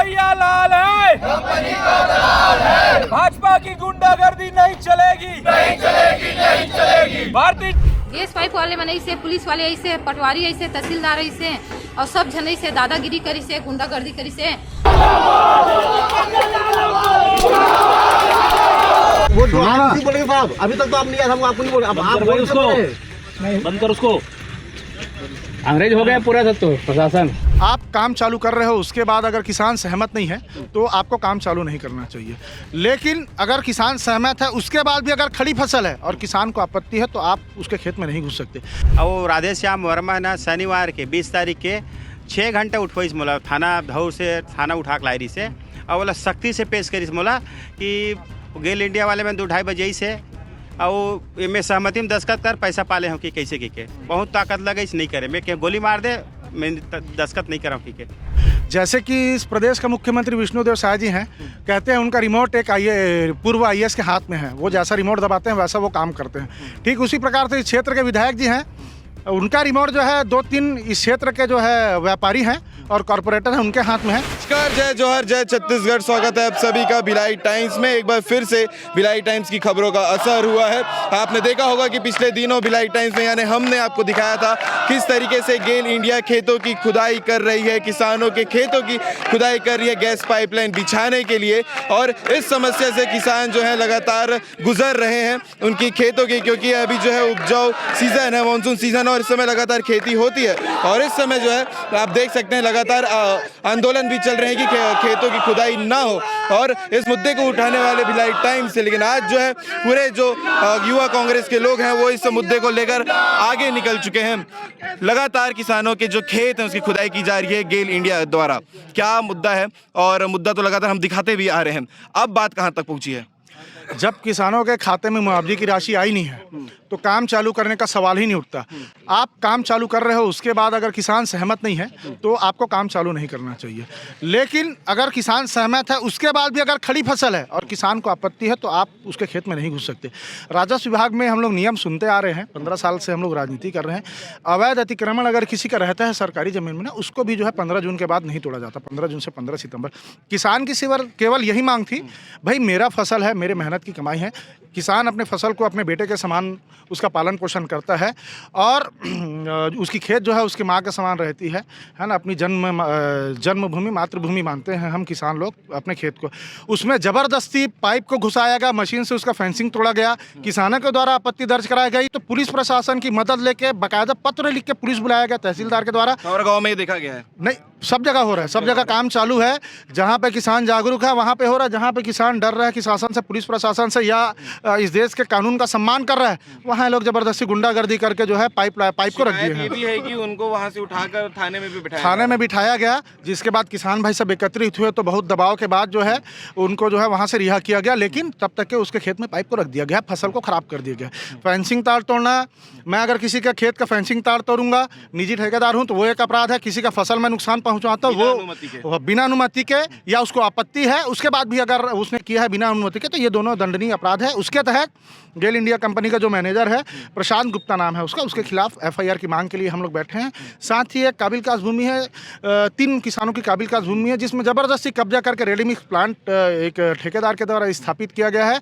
कन्हैया लाल है, कंपनी का दलाल है। भाजपा की गुंडागर्दी नहीं चलेगी, नहीं चलेगी, नहीं चलेगी। भारतीय गैस पाइप वाले मन ऐसे, पुलिस वाले ऐसे, पटवारी ऐसे, तहसीलदार ऐसे और सब जन ऐसे दादागिरी करी से, गुंडागर्दी करी से। वो बोले साहब अभी तक तो आप नहीं आया, हम आपको नहीं बोले। अब आप बोले उसको बंद कर उसको। अंग्रेज हो गया पूरा सब तो प्रशासन। आप काम चालू कर रहे हो, उसके बाद अगर किसान सहमत नहीं है तो आपको काम चालू नहीं करना चाहिए। लेकिन अगर किसान सहमत है, उसके बाद भी अगर खड़ी फसल है और किसान को आपत्ति है तो आप उसके खेत में नहीं घुस सकते। और राधेश्याम वर्मा ना शनिवार के 20 तारीख के 6 घंटे उठोइस मोला थाना धौर से, थाना उठा लायरी से और बोला सख्ती से पेश करिस मोला कि गेल इंडिया वाले में 2-2:30 बजे से और इनमें सहमति में दस्खत कर पैसा पाले हो कि कैसे की बहुत ताकत लगे इस नहीं करे, मैं क्या गोली मार दे, मैं दस्खत नहीं कराऊँ ठीक है। जैसे कि इस प्रदेश का मुख्यमंत्री विष्णुदेव साय जी हैं, कहते हैं उनका रिमोट एक पूर्व IAS के हाथ में है, वो जैसा रिमोट दबाते हैं वैसा वो काम करते हैं। ठीक उसी प्रकार से इस क्षेत्र के विधायक जी हैं, उनका रिमोट जो है 2-3 इस क्षेत्र के जो है व्यापारी हैं और कॉरपोरेटर हैं, उनके हाथ में है। नमस्कार, जय जोहर, जय छत्तीसगढ़। स्वागत है आप सभी का भिलाई टाइम्स में। एक बार फिर से भिलाई टाइम्स की खबरों का असर हुआ है। आपने देखा होगा कि पिछले दिनों भिलाई टाइम्स में यानी हमने आपको दिखाया था किस तरीके से गेल इंडिया खेतों की खुदाई कर रही है, किसानों के खेतों की खुदाई कर रही है गैस पाइपलाइन बिछाने के लिए। और इस समस्या से किसान जो है लगातार गुजर रहे हैं उनकी खेतों की, क्योंकि अभी जो है उपजाऊ सीजन है, मानसून सीजन, और इस समय लगातार खेती होती है। और इस समय जो है आप देख सकते हैं लगातार आंदोलन भी चल रहे हैं कि खेतों की खुदाई ना हो, और इस मुद्दे को उठाने वाले भिलाई टाइम्स से। लेकिन आज जो है पूरे जो युवा कांग्रेस के लोग हैं वो इस मुद्दे को लेकर आगे निकल चुके हैं। लगातार किसानों के जो खेत हैं उसकी खुदाई की जा रही है गेल इंडिया द्वारा। क्या मुद्दा है, और मुद्दा तो लगातार हम दिखाते भी आ रहे हैं। अब बात कहाँ तक पहुंची है? जब किसानों के खाते में मुआवजे की राशि आई नहीं है तो काम चालू करने का सवाल ही नहीं उठता। आप काम चालू कर रहे हो, उसके बाद अगर किसान सहमत नहीं है तो आपको काम चालू नहीं करना चाहिए। लेकिन अगर किसान सहमत है, उसके बाद भी अगर खड़ी फसल है और किसान को आपत्ति है तो आप उसके खेत में नहीं घुस सकते। राजस्व विभाग में हम लोग नियम सुनते आ रहे हैं, 15 साल से हम लोग राजनीति कर रहे हैं। अवैध अतिक्रमण अगर किसी का रहता है सरकारी ज़मीन में ना, उसको भी जो है 15 जून के बाद नहीं तोड़ा जाता। 15 जून से 15 सितंबर किसान की केवल यही मांग थी, भाई मेरा फसल है, मेरे मेहनत की कमाई है। किसान अपने फसल को अपने बेटे के समान उसका पालन पोषण करता है और उसकी खेत जो है उसकी माँ के समान रहती है ना। अपनी जन्मभूमि मातृभूमि मानते हैं हम किसान लोग अपने खेत को। उसमें ज़बरदस्ती पाइप को घुसाया गया, मशीन से उसका फेंसिंग तोड़ा गया, किसानों के द्वारा आपत्ति दर्ज कराई गई तो पुलिस प्रशासन की मदद लेके बाकायदा पत्र लिख के पुलिस बुलाया गया तहसीलदार के द्वारा। और गाँव में देखा गया है? नहीं, सब जगह हो रहा है, सब जगह काम चालू है। जहाँ पे किसान जागरूक है वहाँ पे हो रहा है, जहाँ पे किसान डर रहा है कि शासन से, पुलिस प्रशासन से या इस देश के कानून का सम्मान कर रहा है, वहाँ लोग जबरदस्ती गुंडागर्दी करके जो है पाइप को रख दिए हैं। ये भी है कि उनको वहाँ से उठाकर थाने में भी बिठाया गया, जिसके बाद किसान भाई सब एकत्रित हुए तो बहुत दबाव के बाद जो है उनको जो है वहाँ से रिहा किया गया। लेकिन तब तक के उसके खेत में पाइप को रख दिया गया, फसल को खराब कर दिया गया। फेंसिंग तार तोड़ना, मैं अगर किसी के खेत का फेंसिंग तार तोड़ूंगा, निजी ठेकेदार हूँ तो वो एक अपराध है। किसी का फसल में नुकसान पहुँचाता हूँ वो बिना अनुमति के या उसको आपत्ति है, उसके बाद भी अगर उसने किया है बिना अनुमति के तो ये दोनों दंडनीय अपराध है। उसके तहत गेल इंडिया कंपनी का जो मैनेजर है, प्रशांत गुप्ता नाम है उसका, उसके खिलाफ FIR की मांग के लिए हम लोग बैठे हैं। साथ ही एक काबिल काश भूमि है, 3 किसानों की काबिल काश भूमि है जिसमें ज़बरदस्ती कब्जा करके रेडीमिक्स प्लांट एक ठेकेदार के द्वारा स्थापित किया गया है।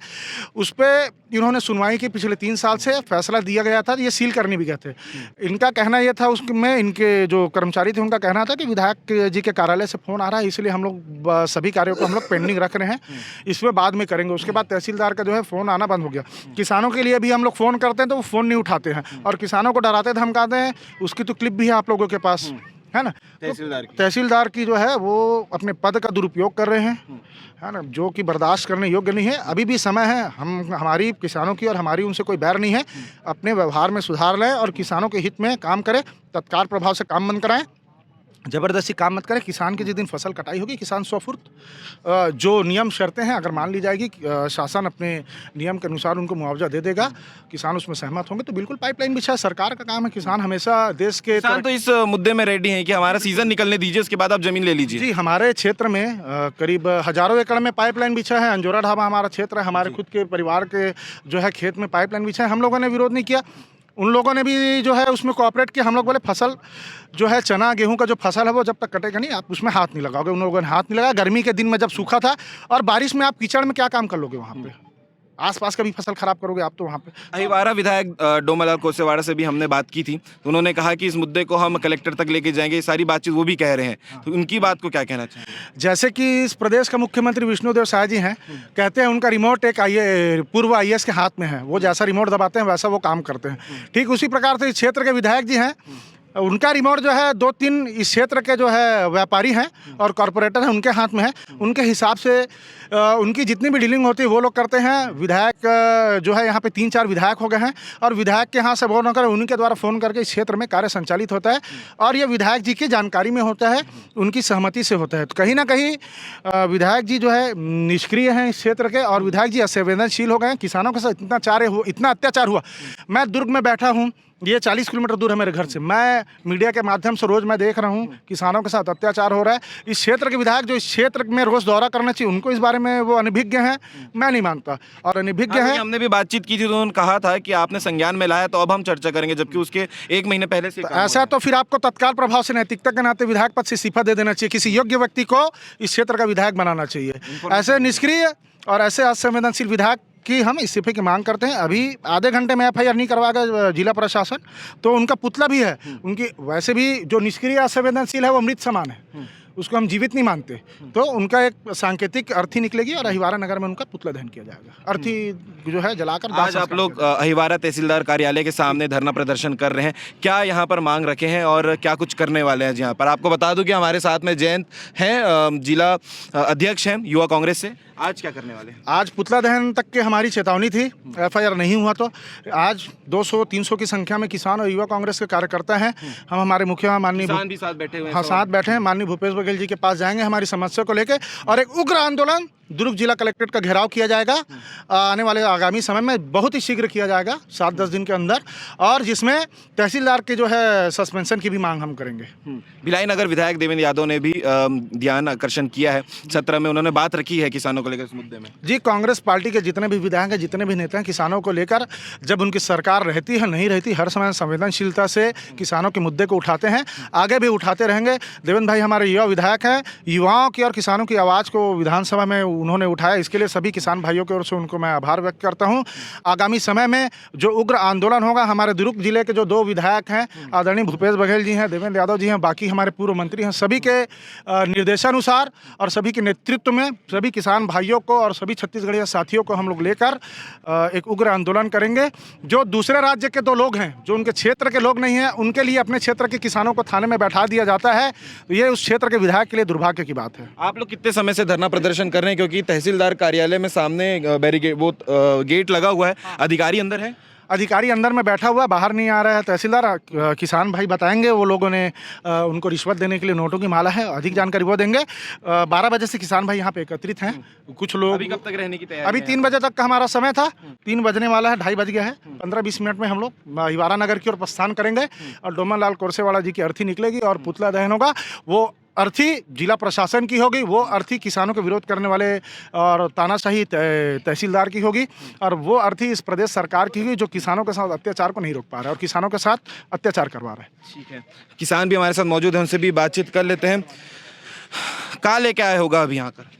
उस पर इन्होंने सुनवाई की, पिछले 3 साल से फैसला दिया गया था, ये सील करने भी गए थे। इनका कहना यह था, उसमें इनके जो कर्मचारी थे उनका कहना था कि विधायक जी के कार्यालय से फ़ोन आ रहा है, इसलिए हम लोग सभी कार्यों को हम लोग पेंडिंग रख रहे हैं, इसमें बाद में करेंगे। उसके बाद तहसीलदार का जो है फ़ोन आना बंद हो गया। किसानों के लिए भी हम लोग फ़ोन करते हैं तो वो फ़ोन नहीं उठाते हैं और किसानों को डराते धमकाते हैं। उसकी तो क्लिप भी है आप लोगों के पास, है ना। तहसीलदार की जो है वो अपने पद का दुरुपयोग कर रहे हैं, है ना, जो कि बर्दाश्त करने योग्य नहीं है। अभी भी समय है, हमारी किसानों की और हमारी उनसे कोई बैर नहीं है। अपने व्यवहार में सुधार लाएं और किसानों के हित में काम करें, तत्काल प्रभाव से काम बंद कराएं, ज़बरदस्ती काम मत करें। किसान की जिस दिन फसल कटाई होगी, किसान 100% जो नियम शर्तें हैं अगर मान ली जाएगी, शासन अपने नियम के अनुसार उनको मुआवजा दे देगा, किसान उसमें सहमत होंगे तो बिल्कुल पाइपलाइन बिछा, सरकार का काम है। किसान हमेशा देश के किसान तो इस मुद्दे में रेडी हैं कि हमारा सीजन निकलने दीजिए, उसके बाद आप जमीन ले लीजिए। जी, हमारे क्षेत्र में करीब हजारों एकड़ में पाइपलाइन बिछा है। अंजोरा ढाबा हमारा क्षेत्र है, हमारे खुद के परिवार के जो है खेत में पाइपलाइन बिछा है। हम लोगों ने विरोध नहीं किया। उन लोगों ने भी जो है उसमें कोऑपरेट किया। हम लोग बोले फसल जो है चना गेहूं का जो फसल है वो जब तक कटेगा नहीं आप उसमें हाथ नहीं लगाओगे। उन लोगों ने हाथ नहीं लगाया। गर्मी के दिन में जब सूखा था और बारिश में आप कीचड़ में क्या काम कर लोगे वहाँ पे, आसपास का भी फसल खराब करोगे आप तो वहाँ पे। अहिवारा विधायक डोमालाल कोसेवाड़ा से भी हमने बात की थी, तो उन्होंने कहा कि इस मुद्दे को हम कलेक्टर तक लेके जाएंगे, ये सारी बातचीत वो भी कह रहे हैं, तो उनकी बात को क्या कहना चाहिए? जैसे कि इस प्रदेश का मुख्यमंत्री विष्णुदेव साय जी हैं, कहते हैं उनका रिमोट एक पूर्व IAS के हाथ में है, वो जैसा रिमोट दबाते हैं वैसा वो काम करते हैं। ठीक उसी प्रकार से इस क्षेत्र के विधायक जी हैं, उनका रिमोट जो है 2-3 इस क्षेत्र के जो है व्यापारी हैं और कॉरपोरेटर हैं उनके हाथ में है। उनके हिसाब से उनकी जितनी भी डीलिंग होती है वो लोग करते हैं। विधायक जो है यहाँ पे 3-4 विधायक हो गए हैं और विधायक के यहाँ से वो न करें उन्हीं के द्वारा फ़ोन करके इस क्षेत्र में कार्य संचालित होता है और ये विधायक जी की जानकारी में होता है, उनकी सहमति से होता है। तो कहीं ना कहीं विधायक जी जो है निष्क्रिय हैं इस क्षेत्र के और विधायक जी असंवेदनशील हो गए हैं। किसानों के साथ इतना अत्याचार हुआ। मैं दुर्ग में बैठा हूँ, ये 40 किलोमीटर दूर है मेरे घर से। मैं मीडिया के माध्यम से रोज़ मैं देख रहा हूँ किसानों के साथ अत्याचार हो रहा है। इस क्षेत्र के विधायक जो इस क्षेत्र में रोज़ दौरा करना चाहिए उनको इस बारे में वो अनभिज्ञ हैं, मैं नहीं मानता और अनभिज्ञ हैं। हमने भी बातचीत की थी तो उन्होंने कहा था कि आपने संज्ञान में लाया तो अब हम चर्चा करेंगे, जबकि उसके 1 महीने पहले से ऐसा तो फिर आपको तत्काल प्रभाव से नैतिकता के नाते विधायक पद से इस्तीफा दे देना चाहिए। किसी योग्य व्यक्ति को इस क्षेत्र का विधायक बनाना चाहिए। ऐसे निष्क्रिय और ऐसे असंवेदनशील विधायक कि हम इस्तीफे की मांग करते हैं। अभी आधे घंटे में FIR नहीं करवाएगा जिला प्रशासन, तो उनका पुतला भी है। उनकी वैसे भी जो निष्क्रिय असंवेदनशील है वो मृत समान है, उसको हम जीवित नहीं मानते। तो उनका एक सांकेतिक अर्थी निकलेगी और अहिवारा नगर में उनका पुतला दहन किया जाएगा, अर्थी जो है जलाकर। आज आप लोग अहिवारा तहसीलदार कार्यालय के सामने धरना प्रदर्शन कर रहे हैं, क्या यहाँ पर मांग रखे हैं और क्या कुछ करने वाले हैं? यहाँ पर आपको बता दूं कि हमारे साथ में जयंत हैं, जिला अध्यक्ष हैं युवा कांग्रेस से। आज क्या करने वाले हैं? आज पुतला दहन तक की हमारी चेतावनी थी, FIR नहीं हुआ तो आज 200-300 की संख्या में किसान और युवा कांग्रेस के कार्यकर्ता हैं। हम हमारे मुखिया माननीय किसान भी साथ बैठे हुए हैं। हाँ, साथ बैठे हैं। माननीय भूपेश बघेल जी के पास जाएंगे हमारी समस्या को लेकर और एक उग्र आंदोलन दुर्ग जिला कलेक्ट्रेट का घेराव किया जाएगा। आने वाले आगामी समय में बहुत ही शीघ्र किया जाएगा, 7-10 दिन के अंदर, और जिसमें तहसीलदार के जो है सस्पेंशन की भी मांग हम करेंगे। भिलाई नगर विधायक देवेंद्र यादव ने भी ध्यान आकर्षण किया है सत्र में, उन्होंने बात रखी है किसानों को लेकर इस मुद्दे में। जी, कांग्रेस पार्टी के जितने भी विधायक हैं, जितने भी नेता हैं, किसानों को लेकर जब उनकी सरकार रहती है नहीं रहती, हर समय संवेदनशीलता से किसानों के मुद्दे को उठाते हैं, आगे भी उठाते रहेंगे। देवेंद्र भाई हमारे युवा विधायक हैं, युवाओं की और किसानों की आवाज़ को विधानसभा में उन्होंने उठाया, इसके लिए सभी किसान भाइयों की ओर से उनको मैं आभार व्यक्त करता हूं। आगामी समय में जो उग्र आंदोलन होगा, हमारे दुर्ग जिले के जो 2 विधायक हैं, आदरणीय भूपेश बघेल जी हैं, देवेंद्र यादव जी हैं, बाकी हमारे पूर्व मंत्री हैं, सभी के निर्देशानुसार और सभी के नेतृत्व में सभी किसान भाइयों को और सभी छत्तीसगढ़िया साथियों को हम लोग लेकर एक उग्र आंदोलन करेंगे। जो दूसरे राज्य के 2 लोग हैं, जो उनके क्षेत्र के लोग नहीं हैं, उनके लिए अपने क्षेत्र के किसानों को थाने में बैठा दिया जाता है, तो ये उस क्षेत्र के विधायक के लिए दुर्भाग्य की बात है। आप लोग कितने समय से धरना प्रदर्शन कर रहे हैं? क्योंकि तहसीलदार कार्यालय में सामने बैरिकेड गेट लगा हुआ है, अधिकारी अंदर है? अधिकारी अंदर में बैठा हुआ, बाहर नहीं आ रहा है तहसीलदार। किसान भाई बताएंगे, वो लोगों ने उनको रिश्वत देने के लिए नोटों की माला है, अधिक जानकारी वो देंगे। 12 बजे से किसान भाई यहाँ पे एकत्रित हैं। कुछ लोग अभी कब तक रहने की तैयारी? अभी 3 बजे तक का हमारा समय था, 3 बजने वाला है, 2:30 बज गया है। 15-20 मिनट में हम लोग अहिवारा नगर की ओर प्रस्थान करेंगे और डोमालाल कोसेवाड़ा जी की अर्थी निकलेगी और पुतला दहन होगा। वो अर्थी जिला प्रशासन की होगी, वो अर्थी किसानों के विरोध करने वाले और तानाशाही तहसीलदार की होगी, और वो अर्थी इस प्रदेश सरकार की होगी जो किसानों के साथ अत्याचार को नहीं रोक पा रहा है और किसानों के साथ अत्याचार करवा रहा है। ठीक है, किसान भी हमारे साथ मौजूद हैं, उनसे भी बातचीत कर लेते हैं। कहाँ लेके आए होगा अभी यहाँ कर?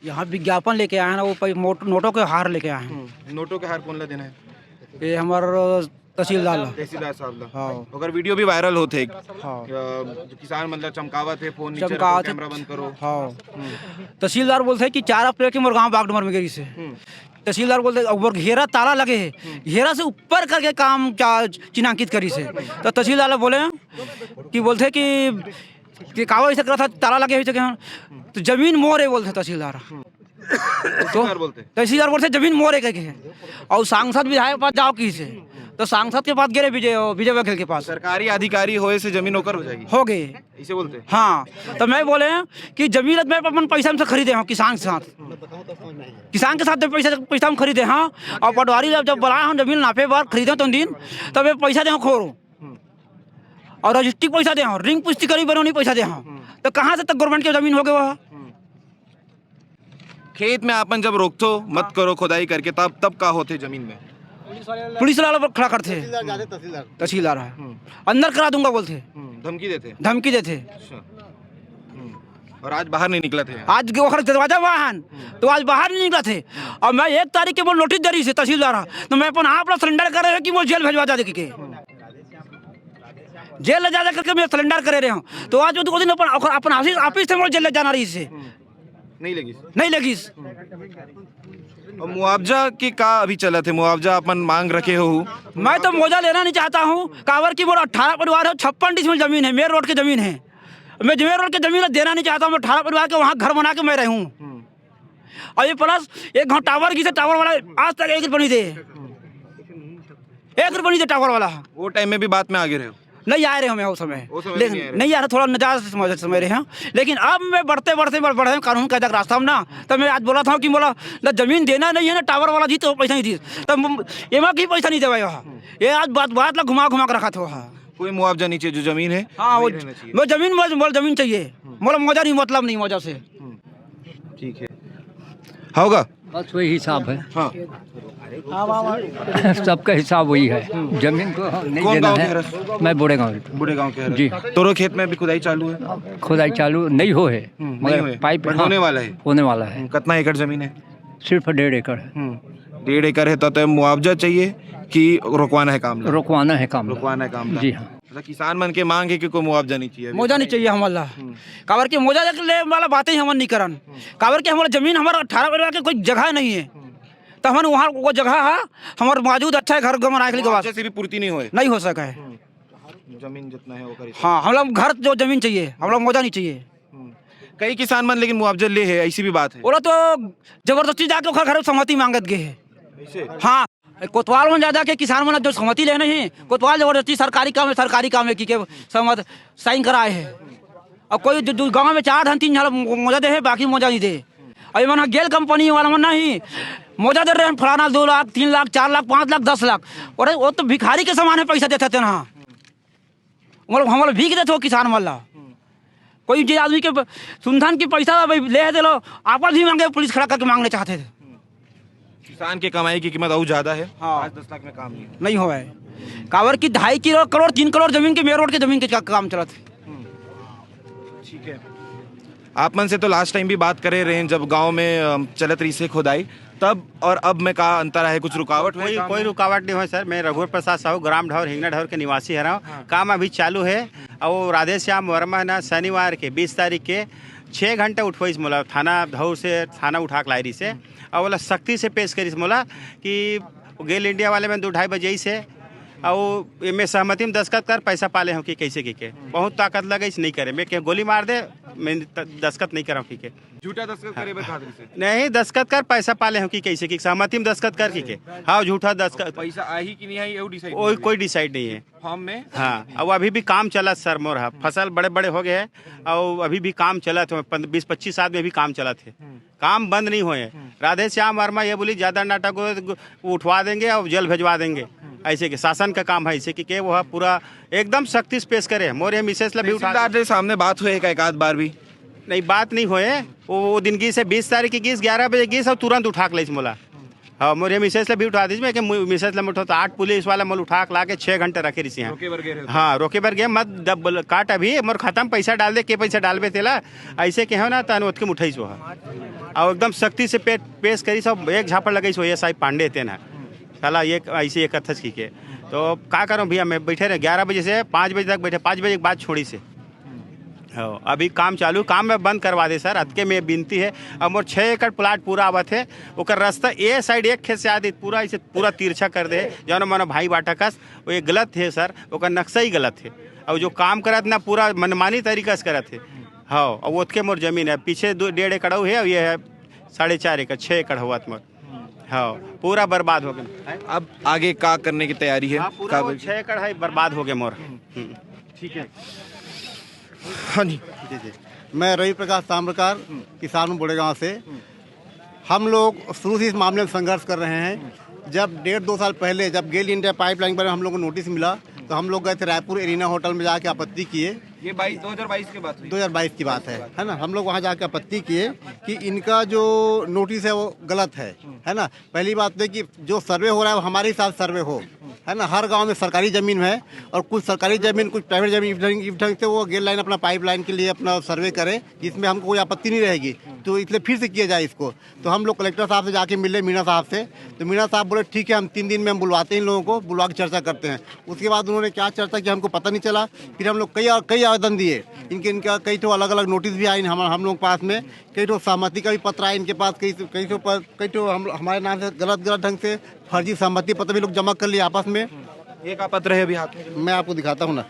यहाँ विज्ञापन लेके आए हैं ना, वो नोटों के हार लेके आए हैं। नोटों के हार कौन ला देना है? ये हमारे तहसीलदार साहब। हाँ, अगर वीडियो भी वायरल होते, हाँ, किसान मतलब चमकावत है, फोन नीचे रखो, कैमरा बंद करो। हाँ, तहसीलदार बोलते हैं कि 4 अप्रैल के मुरगांव बागडोर में गिरी से। तहसीलदार बोलते हैं घेरा ताला लगे है, घेरा से ऊपर करके काम चिन्हांकित करी से। तो तहसीलदार बोले कि बोलते हैं कि कागज ऐसा करा था, ताला लगे हुए, तो जमीन मोर है बोलते तहसीलदार। तो तहसीलदार बोलते जमीन मोर है, और सांसद विधायक के पास जाओ की से, तो सांसद के पास गिरे विजय बघेल के पास। सरकारी अधिकारी होए से जमीन होकर हो जाएगी, हो गए इसे बोलते हैं। हाँ, तो मैं बोले कि जमीन मैं अपन पैसा में खरीदे हूँ, किसान के साथ पैसा हम खरीदे। हाँ, और पटवारी जब बुलाए हम जमीन नापे बार खरीदे तो दिन, तब मैं पैसा दे खोरो और रजिस्ट्री पैसा दे, रिंग पुष्टि करी बनो पैसा दे। तो कहाँ से तक गवर्नमेंट की जमीन हो गए? वह खेत में आपन जब रोकथो मत करो खुदाई करके, तब का होते जमीन में पुलिस वाले खड़ा करते तहसीलदार है अंदर करा दूंगा बोलते, धमकी देते। और आज बाहर नहीं निकला थे? आज के दरवाजा वाहन तो आज बाहर नहीं निकला थे। और मैं 1 तारीख के वो नोटिस दे रही से तहसीलदार, तो मैं अपन आप लोग सरेंडर कर रहे हैं कि वो जेल भेजवा दे के जेल ले जा करके मैं सरेंडर करे रहे हूँ। तो आज वो दिन अपन ऑफिस से जेल ले जाना रही से नहीं लगी। और मुआवजा की का अभी चला थे? मुआवजा अपन मांग रखे हो? मैं तो मुआवजा लेना नहीं चाहता हूँ। कावर की वो 18 परिवार है, 56 डिसमिल जमीन है, मेन रोड की जमीन है। मैं मेन रोड की जमीन देना नहीं चाहता हूँ। मैं 18 परिवार के वहाँ घर बना के मैं रहूँ। और ये प्लस एक घंटा टावर की से टावर वाला आज तक 1 रुपये नहीं दे, 1 रुपये नहीं दे टावर वाला। वो टाइम में भी बात में आगे रहे हो? नहीं आ रहे हमें उस समय लेकिन नहीं आ रहा, थोड़ा नजारा से समझ रहे हैं। लेकिन अब मैं बढ़ते कानून कायदा के रास्ता में ना, तो मैं आज बोला था कि बोला ना जमीन देना नहीं है ना टावर वाला जी तो पैसा नहीं दी, तो एमा की पैसा नहीं देवा ये आज बात ला घुमा के रखा था। कोई मुआवजा नहीं चाहिए? जो जमीन है हाँ वो जमीन चाहिए, मोला मौजा नहीं, मतलब नहीं मौजा से। ठीक है, होगा बस वही हिसाब है। हाँ, सबका हिसाब वही है। जमीन को नहीं कौन देना गाँव के है। रह? मैं बूढ़े गाँव के जी। तोरो खेत में अभी खुदाई चालू है? खुदाई चालू नहीं हो है, नहीं मगर हुए, पाइप पर होने वाला है। होने वाला है। कितना एकड़ जमीन है? सिर्फ 1.5 एकड़ है। 1.5 एकड़ है तो मुआवजा चाहिए कि रुकवाना है काम? रुकवाना है काम। रुकवाना है काम। जी हाँ। मतलब किसान मन के मांग है कि कोई मुआवजा नहीं चाहिए? मौजा नहीं चाहिए हमारा। कावर के मौजा ले वाला बातें हम नहीं करन। कावर के हमारा जमीन हमारा 18 परिवार के कोई जगह नहीं है, तो हमारे वहाँ वो जगह है हमारे मौजूद अच्छा है घर बनाने के बाद से भी पूर्ति नहीं हो सका है। जमीन जितना है वो करी। हाँ हम लोग घर जो जमीन चाहिए, हम लोग मौजा नहीं चाहिए। कई किसान मन लेकिन मुआवजा ले है, ऐसी भी बात है। बोला तो जबरदस्ती जाके घर सहमति मांगत गए है। हाँ कोतवाल में ज्यादा के किसान मन जो सहमति ले नहीं, कोतवाल जबरदस्ती सरकारी काम है कि सहमत साइन कराए है। और कोई गाँव में 4 धन 3 झाड़ मौजा दे है, बाकी मौजा नहीं दे। और मन गेल कंपनी वाला मन नहीं मौजा दे रहे हैं, फलाना 2 लाख 3 लाख 4 लाख 5 लाख 10 लाख। और वो तो भिखारी के समान है, पैसा देते थे ना, हम भीख देते हो किसान वाला। कोई जो आदमी के सुनधान की पैसा ले दे लो, आप भी मांगे, पुलिस खड़ा करके मांगने चाहते थे। किसान की कमाई की कीमत और ज्यादा है। 5-10 लाख में काम नहीं हो है। कावर की 2.5 करोड़ 3 करोड़ जमीन के मेन रोड के जमीन के काम चला था। ठीक है, आप मन से तो लास्ट टाइम भी बात करे रहे हैं जब गांव में चलत रही से खुदाई, तब और अब में का अंतर है? कुछ रुकावट? कोई रुकावट नहीं है सर। मैं रघुवर प्रसाद साहू ग्राम ढौर हिंगना ढौर के निवासी है। काम अभी चालू है। और राधेश्याम वर्मा ना शनिवार के 20 तारीख के 6 घंटे उठवाइस मोला थाना ढौर से थाना उठा के लाई रही से, और बोला सख्ती से पेश करीस मोला कि गेल इंडिया वाले में 2-2:30 बजे से और मैं सहमति में दस्खत कर पैसा पाले हूँ कि कैसे की बहुत ताकत लगे नहीं करे, मैं क्या गोली मार दे, मैं दस्खत नहीं कराऊँ कि झूठा दस्खत करे नहीं, दस्खत कर पैसा पाले हूँ कि कैसे की सहमति में दस्खत कर की हाँ झूठा दस्खत पैसा आई कि नहीं आई कोई डिसाइड नहीं है फॉर्म में। हाँ और अभी भी काम चला सर मोर, फसल बड़े हो गए हैं और अभी भी काम चला थे, 20-25 साल में भी काम चला थे, काम बंद नहीं हुए। राधेश्याम वर्मा ये बोली ज्यादा नाटक उठवा देंगे और जेल भेजवा देंगे, ऐसे के शासन का काम है ऐसे कि वो पूरा एकदम सख्ती से पेश करे। मोरे मिसेस ला भी उठा सामने बात हुई एक आध बार भी नहीं, बात नहीं हुए। वो दिन गीस है 20 तारीख की गीस 11 बजे गीस और तुरंत उठा के ली मोला। हाँ मोरे मिसेस ला भी उठा दीजिए कि मिसेस ला उठा तो 8 पुलिस वाला मोल उठा के ला के 6 घंटे रखे रही हैं। हाँ रोके बर गए मत काट अभी मोर खत्म पैसा डाल दे के पैसा डालबे तेला ऐसे के हो ना तन ओत के मुठाई सो और एकदम सख्ती से पेश करी सब। एक झापड़ लगी सो ये साहब पांडे थे ना साला ये ऐसे एक कथच की के तो क्या करूँ भैया, मैं बैठे रहे 11 बजे से 5 बजे तक बैठे, 5 बजे के बाद छोड़ी से। हाँ अभी काम चालू, काम में बंद करवा दे सर, अतके में विनती है। अब मोर 6 एकड़ प्लाट पूरा आवत है, ओकर रास्ता ए साइड एक खेत से आदि पूरा इसे पूरा तिरछा कर दे जौन मानो भाई बाटा कस, वो ये गलत है सर, ओकर नक्शा ही गलत है। और जो काम करत ना पूरा मनमानी तरीका से करत है। हाँ और ओतके मोर जमीन है, पीछे 1.5 एकड़ है और ये है 4.5 एकड़ 6 एकड़ हुआ मोर। हाँ पूरा बर्बाद हो गया। अब आगे का करने की तैयारी है? पूरा 6 एकड़ है बर्बाद हो गया मोर। ठीक है। हाँ जी, मैं रवि प्रकाश ताम्रकार, किसान बूढ़े गांव से। हम लोग शुरू से इस मामले में संघर्ष कर रहे हैं। जब 1.5-2 साल पहले जब गेल इंडिया पाइपलाइन पर हम लोग को नोटिस मिला तो हम लोग गए थे रायपुर एरिना होटल में जाके आपत्ति किए। ये 2022 की बात है। 2022 की बात है ना। हम लोग वहाँ जाके आपत्ति किए कि इनका जो नोटिस है वो गलत है ना। पहली बात है कि जो सर्वे हो रहा है वो हमारे साथ सर्वे हो, है ना। हर गांव में सरकारी ज़मीन है और कुछ सरकारी ज़मीन कुछ प्राइवेट ज़मीन, इस ढंग से वो गेल लाइन अपना पाइप लाइन के लिए अपना सर्वे करे, जिसमें हमको कोई आपत्ति नहीं रहेगी, तो इसलिए फिर से किया जाए इसको। तो हम लोग कलेक्टर साहब से जाके मिले, मीणा साहब से, तो मीणा साहब बोले ठीक है, हम 3 दिन में हम बुलवाते हैं इन लोगों को, बुलवा के चर्चा करते हैं। उसके बाद उन्होंने क्या चर्चा की हमको पता नहीं चला। फिर हम लोग कई आवेदन दिए, इनका कई तो अलग अलग नोटिस भी आए हम लोग के पास में, कई तो सहमति का भी पत्र आए इनके पास, कई तो हमारे नाम से गलत ढंग से फर्जी सहमति पत्र भी लोग जमा कर लिए आपस में। एक पत्र है अभी हाथ में, मैं आपको दिखाता हूँ ना।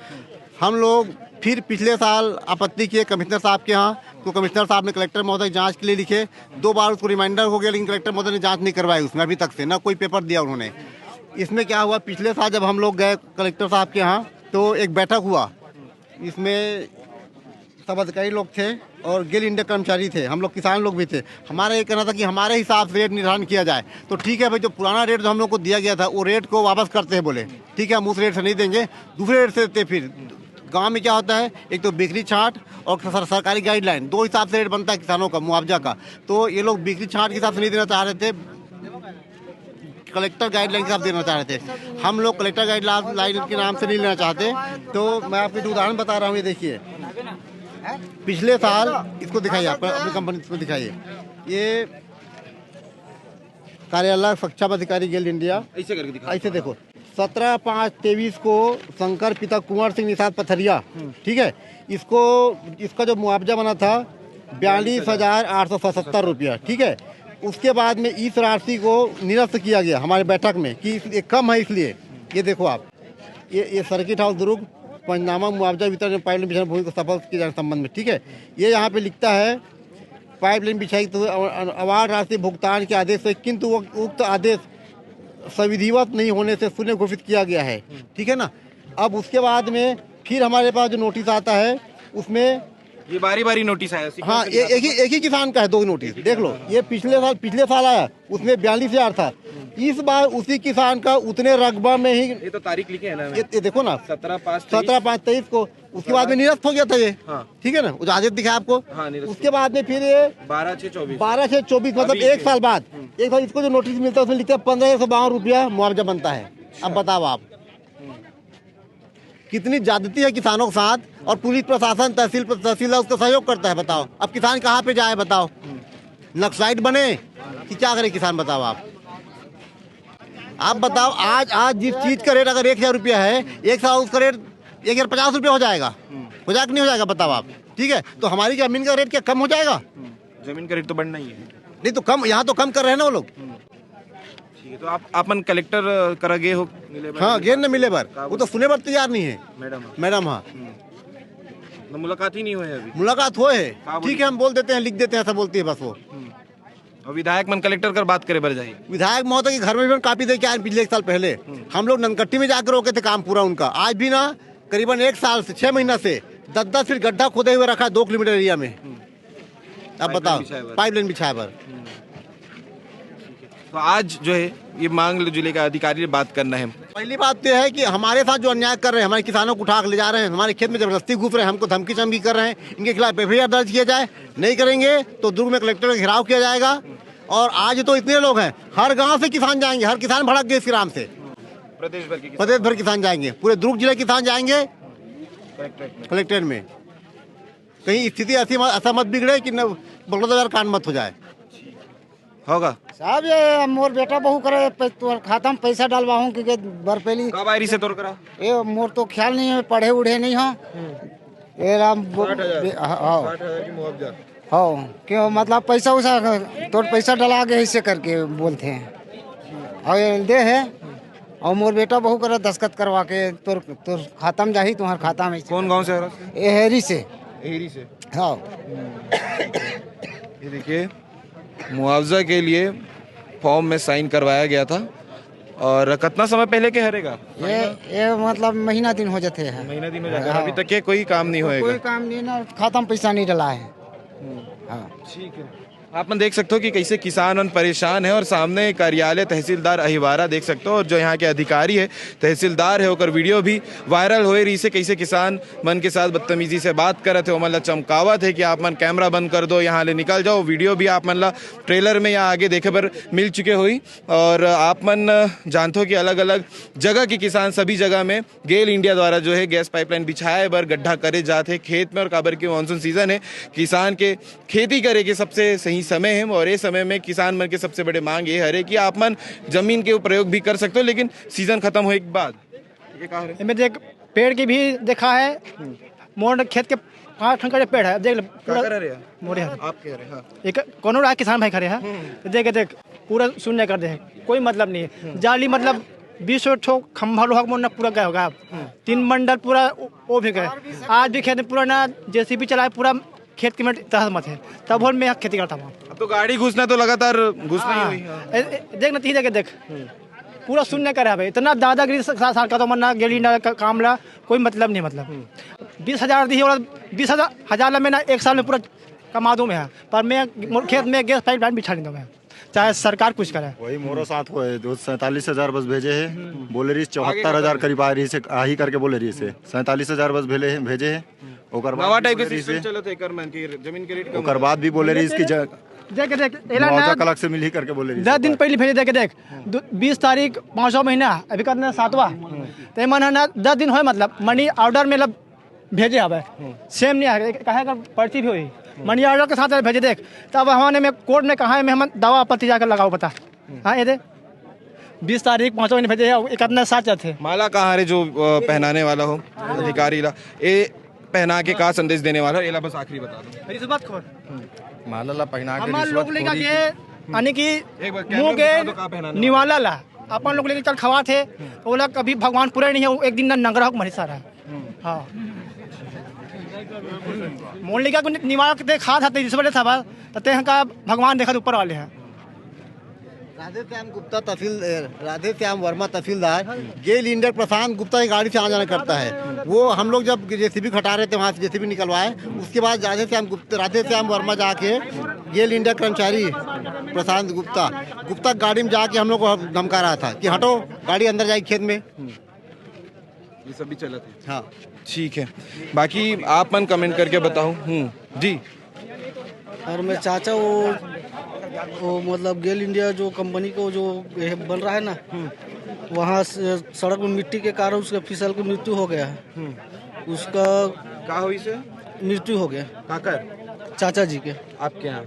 हम लोग फिर पिछले साल आपत्ति किए कमिश्नर साहब के यहाँ, तो कमिश्नर साहब ने कलेक्टर महोदय जांच के लिए लिखे, 2 बार उसको रिमाइंडर हो गया, लेकिन कलेक्टर महोदय ने जांच नहीं करवाई उसमें अभी तक से, ना कोई पेपर दिया उन्होंने। इसमें क्या हुआ, पिछले साल जब हम लोग गए कलेक्टर साहब के यहाँ तो एक बैठक हुआ, इसमें सब अधिकारी लोग थे और गेल इंडिया कर्मचारी थे, हम लोग किसान लोग भी थे। हमारा ये कहना था कि हमारे हिसाब से रेट निर्धारण किया जाए। तो ठीक है भाई, जो पुराना रेट जो हम लोग को दिया गया था वो रेट को वापस करते हैं, बोले ठीक है हम उस रेट से नहीं देंगे, दूसरे रेट से देते। फिर गांव में क्या होता है, एक तो बिक्री छाट और सरकारी गाइडलाइन, 2 हिसाब से रेट बनता है किसानों का मुआवजा का। तो ये लोग बिक्री छाट के हिसाब से नहीं देना चाह रहे थे, कलेक्टर गाइडलाइन के हिसाब देना चाह रहे थे। हम लोग कलेक्टर गाइडलाइन के नाम से नहीं लेना चाहते। तो मैं आपको एक उदाहरण बता रहा हूँ, ये देखिए पिछले साल, इसको दिखाइए आप अपनी कंपनी, इसको दिखाइए, ये कार्यालय सक्षम अधिकारी गेल इंडिया, ऐसे करके दिखा, ऐसे देखो 17/5/23 को शंकर पिता कुंवर सिंह निषाद पथरिया, ठीक है, इसका जो मुआवजा बना था 42,877 रुपया, ठीक है। उसके बाद में इस राशि को निरस्त किया गया हमारे बैठक में कि ये कम है, इसलिए ये देखो आप, ये सर्किट हाउस दुर्ग पंचनामा मुआवजा वितरण पाइपलाइन बिछाने भूमि को सफल किए जाने संबंध में, ठीक है। ये यहाँ पे लिखता है पाइपलाइन बिछाई तो अवार्ड राशि भुगतान के आदेश से, किंतु उक्त आदेश संविधिवत नहीं होने से शून्य घोषित किया गया है, ठीक है ना। अब उसके बाद में फिर हमारे पास जो नोटिस आता है उसमें ये बारी नोटिस आया। हाँ, एक ही किसान का है 2 नोटिस, देख लो। ये पिछले साल आया, उसमें 42,000 था। इस बार उसी किसान का उतने रकबा में ही, ये तो तारीख लिखे है ना, ये देखो ना 17/5/23 को, उसके बाद में निरस्त हो गया था ये, ठीक है ना, वो आदेश दिखा आपको। उसके बाद में फिर ये 12/6/24 मतलब 1 साल बाद, एक साल इसको जो नोटिस मिलता है उसमें लिखता है 1552 रुपया मुआवजा बनता है। अब बताओ आप कितनी ज्यादती है किसानों के साथ, और पुलिस प्रशासन तहसीलदार उसका सहयोग करता है। बताओ अब किसान कहाँ पे जाए, बताओ नक्सलाइट बने कि क्या करे किसान, बताओ आप बताओ। आज जिस चीज का रेट अगर 1,000 रुपया है, एक साल उसका रेट 1,050 रुपया हो जाएगा कि नहीं हो जाएगा, बताओ आप, ठीक है। तो हमारी जमीन का रेट क्या कम हो जाएगा? जमीन का रेट तो बढ़ना ही है, नहीं तो कम, यहाँ तो कम कर रहे हैं ना वो लोग। ठीक है, तो आप अपन कलेक्टर करा गए हो? हाँ, गेर न मिले बार, वो तो सुने बार तैयार नहीं है मैडम। हाँ, मुलाकात ही नहीं हुई अभी। मुलाकात हुए है, ठीक है, हम बोल देते हैं, लिख देते हैं, ऐसा बोलती है बस वो। और विधायक मन कलेक्टर कर बात करे बर जाइए। विधायक महोदय के घर में भी कापी दे के आए पिछले 1 साल पहले। हम लोग ननकट्टी में जाकर रोके थे काम पूरा उनका। आज भी ना करीबन 1 साल से 6 महीना से 10-10 फीट गड्ढा खोदे हुए रखा है 2 किलोमीटर एरिया में। अब बताओ, पाइपलाइन बिछाए पर। तो आज जो है ये मांग जिले का अधिकारी बात करना है। पहली बात तो है कि हमारे साथ जो अन्याय कर रहे हैं, हमारे किसानों को उठा कर ले जा रहे हैं, हमारे खेत में जबरदस्ती घुस रहे हैं, हमको धमकी चमकी कर रहे हैं, इनके खिलाफ एफआईआर दर्ज किया जाए। नहीं करेंगे तो दुर्ग में कलेक्टर का घेराव किया जाएगा। और आज तो इतने लोग हैं, हर गांव से किसान जाएंगे, हर किसान भड़क गए इसके नाम से, प्रदेश भर किसान जाएंगे, पूरे दुर्ग जिले किसान जाएंगे कलेक्ट्रेट में। कहीं स्थिति ऐसा मत बिगड़े कि बगलदार कान मत हो जाए। होगा साहब, ये मोर बेटा बहू करे तो खाता में पैसा डलवाऊं कि बरपेली कब आयरी से तोड़ करा? ये मोर तो ख्याल नहीं है, पढ़े उड़े नहीं हो। ये राम 60,000 की मुआवजा हो क्यों, मतलब पैसा उसा तो पैसा डला के ऐसे करके बोलते हैं। और ये दे है, और मोर बेटा बहू करे दस्खत करवा के तोर खाता में जाही, तुम्हारे खाता में। कौन गाँव से? एहरी से। हाँ, ये देखिए, मुआवजा के लिए फॉर्म में साइन करवाया गया था। और कितना समय पहले के हरेगा? ये मतलब महीना दिन हो जाते हैं। महीना दिन हो जाता है, अभी तक के कोई काम नहीं होएगा? कोई काम नहीं ना, खाता में पैसा नहीं डला है। हाँ, ठीक है। आप मन देख सकते हो कि कैसे किसान मन परेशान है और सामने कार्यालय तहसीलदार अहिवारा देख सकते हो और जो यहाँ के अधिकारी है तहसीलदार है होकर वीडियो भी वायरल हो रही से कैसे किसान मन के साथ बदतमीजी से बात करत है मतलब चमकावत है कि आप मन कैमरा बंद कर दो यहाँ ले निकल जाओ। वीडियो भी आप मन ला ट्रेलर में या आगे देखे पर मिल चुके हुई और आप मन जानते हो कि अलग अलग जगह के किसान सभी जगह में गेल इंडिया द्वारा जो है गैस पाइपलाइन बिछाए बर गड्ढा करे जाते खेत में और काबर के मानसून सीजन है किसान के खेती करे के सबसे सही समय है और इस समय में किसान मन के सबसे बड़े मांग ये है कि आप मन जमीन के प्रयोग भी कर सकते हो लेकिन सीजन खत्म होने के बाद ये कहा है मैं देख पेड़ की भी देखा है मोड़ खेत के 5 ठंका पेड़ है देख मोड़े आप कह रहे हैं एक कोनो रहा किसान भाई खड़े हैं देख पूरा शून्य कर दे कोई मतलब नहीं है जाली मतलब 20 ठो खंभा लोहा मोड़ना पूरा गया होगा 3 मंडल पूरा वो भी गए आज भी खेत में पूरा ना जेसीबी चलाए पूरा खेत की मिट्टी तहस मत है तब और मैं खेती करता हूँ। अब तो गाड़ी घुसना तो लगातार घुसना ही हुई देख ना देख पूरा शून्य करे भाई इतना दादागिरी साल का तो मरना गेली ना काम ला कोई मतलब नहीं मतलब 20,000 दी और 20,000 में ना 1 साल में पूरा कमा दूँ मैं पर मैं खेत में गैस पाइपलाइन बिछा नहीं दूँ मैं चाहे सरकार कुछ करे। वही मोरो साथ हुए 47,000 बस भेजे है बोले रही 74,000 करीब आ रही से आही करके बोले रही से 47,000 बस भेजे है ओकर बाद जमीन के रेट ओकर बाद भी बोले रही इसकी देख मुआवजा कलक से मिल ही करके बोले रही 10 दिन पहले भेजे देख 20 तारीख 5वां महीना अभी करना 7वां तो मन है ना 10 दिन हो मतलब मनी ऑर्डर में मतलब भेजे हवे सेम नहीं है कहे का पर्ची भी हुई मनी ऑर्डर के साथ भेजे देख तब हमारे में कोर्ट ने कहा है मैं हम दवा आपत्ति जाकर लगाओ बता हाँ ये दे 20 तारीख 5वां महीने भेजे एक अपना साथ थे माला कहाँ है जो पहनाने वाला हो अधिकारी ला ये पहना के कहा संदेश देने वाला एला बस आखिरी बता दो मेरी बात खोल माला ला पहना के हमारे लोग लेगा के यानी कि मुंह के निवाला ला अपन लोग लेके चल खवा थे बोला कभी भगवान पूरा नहीं है एक दिन ना नंगरा हो मरी सारा हाँ मोल लिखा को निवाला के खा था इस वजह था ते का भगवान देखा ऊपर वाले हैं। राधे श्याम वर्मा तहसीलदार गेल इंडिया प्रशांत गुप्ता की गाड़ी से आना जाना करता है। वो हम लोग जब जेसीबी खटा रहे थे वहाँ से जेसीबी निकलवाए उसके बाद राधे श्याम वर्मा जाके गेल इंडिया कर्मचारी प्रशांत गुप्ता गाड़ी में जाके हम लोग को धमका रहा था कि हटो गाड़ी अंदर जाएगी खेत में ये सब भी चला था। हाँ ठीक है बाकी आप मन कमेंट करके बताओ जी। और मैं चाचा वो मतलब गेल इंडिया जो कंपनी को जो बन रहा है ना वहाँ सड़क में मिट्टी के कारण उसके फिसल की मृत्यु हो गया है उसका क्या हुई से मृत्यु हो गया काकर चाचा जी के आपके यहाँ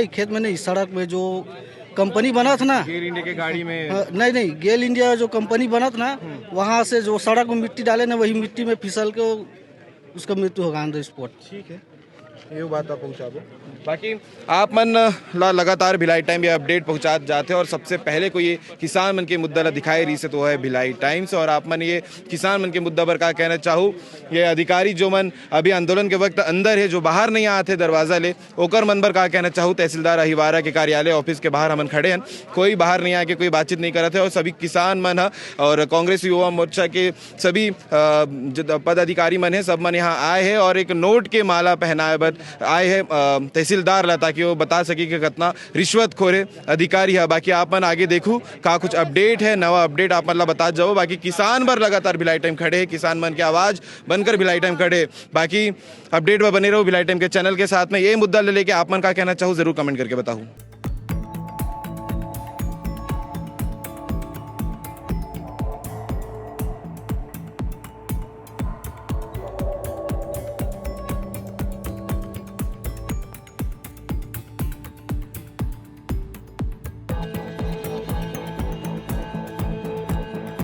खेत में नहीं सड़क में जो कंपनी बना था ना गेल इंडिया के गाड़ी में नहीं गेल इंडिया जो कंपनी बना था ना वहाँ से जो सड़क में मिट्टी डाले ना वही मिट्टी में फिसल के उसका मृत्यु होगा ऑन द स्पॉट। ठीक है ये बात आप पहुँचा दो बाकी आप मन लगातार भिलाई टाइम ये अपडेट पहुंचा जाते हैं और सबसे पहले को ये किसान मन के मुद्दा ला दिखाई रही से तो है भिलाई टाइम्स और आप मन ये किसान मन के मुद्दा पर क्या कहना चाहूँ ये अधिकारी जो मन अभी आंदोलन के वक्त अंदर है जो बाहर नहीं आते दरवाजा ले ओकर मन पर क्या कहना चाहूँ तहसीलदार अहिवारा के कार्यालय ऑफिस के बाहर हमन खड़े हैं कोई बाहर नहीं आके कोई बातचीत नहीं करते और सभी किसान मन है और कांग्रेस युवा मोर्चा के सभी पदाधिकारी मन है सब मन यहाँ आए हैं और एक नोट के माला पहनाए आए हैं तहसीलदार ला ताकि वो बता सके कि कितना रिश्वतखोरे अधिकारी है। बाकी आप मन आगे देखूँ का कुछ अपडेट है नवा अपडेट आप मतलब बता जाओ। बाकी किसान पर लगातार भिलाई टाइम खड़े हैं किसान मन की आवाज़ बनकर भिलाई टाइम खड़े। बाकी अपडेट में बने रहो भिलाई टाइम के चैनल के साथ में ये मुद्दा ले लेके आप मन का कहना चाहूँ जरूर कमेंट करके बताऊँ।